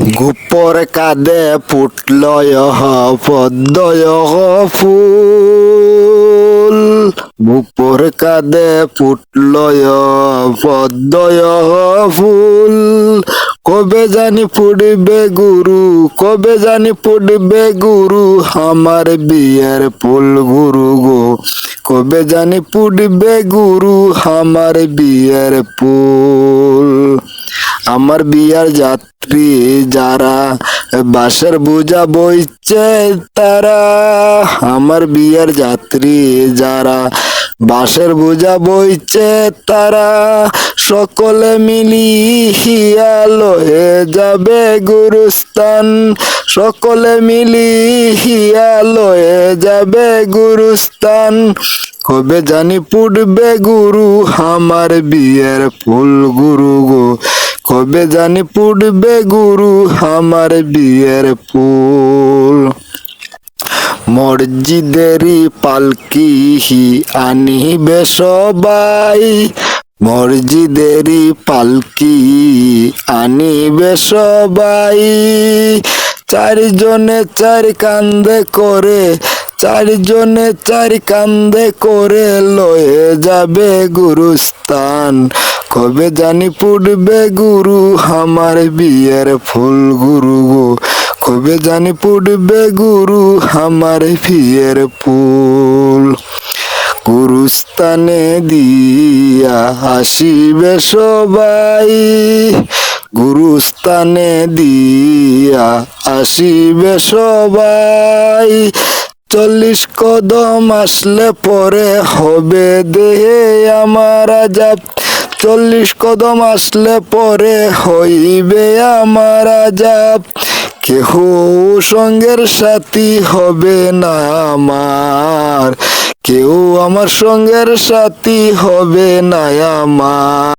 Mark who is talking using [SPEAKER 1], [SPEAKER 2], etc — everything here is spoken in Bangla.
[SPEAKER 1] গোপর কাঁদে ফুটলয় পদ্ময় ফুল, গোপর কাঁদে ফুটলয় পদ্ময় ফুল। কবে জানি ফুটবে গুরু, কবে জানি ফুটবে গুরু, আমার বিয়ের ফুল গুরু গো। কবে জানি ফুটবে গুরু, আমার বিয়ের ফুল। আমার বিয়ার যাত্রী যারা, বাঁশের বোঝা বইছে তারা। আমার বিয়ার যাত্রী যারা, বাঁশের বোঝা বইছে তারা। সকলে মিলিয়া লয়ে যাবে গুরুস্থান, সকলে মিলিয়া লয়ে যাবে গুরুস্থান। কবে জানি ফুটবে গুরু, আমার বিয়ের ফুল গুরু গো। কবে জানি ফুটবে গুরু, আমার বিয়ের ফুল। মসজিদেরই পালকি আনিবে সবাই, মসজিদেরই পালকি আনিবে সবাই। চারজনে চার কান্দে করে, চারজনে চার কান্দে করে লয়ে যাবে গুরুস্থান। কবে জানি ফুটবে গুরু, আমার বিয়ের ফুল গুরু গো। কবে জানি ফুটবে গুরু, আমার বিয়ের ফুল। গুরুস্থানে দিয়া আসিবে সবাই, গুরুস্থানে দিয়া আসিবে সবাই। 40 কদম আসলে পরে হবে দেহে আমার আজাব, 40 কদম আসলে পরে হইবে আমার আজাব। কেহ সঙ্গের সাথী হবে না আমার, কেউ আমার সঙ্গের সাথী হবে না আমার।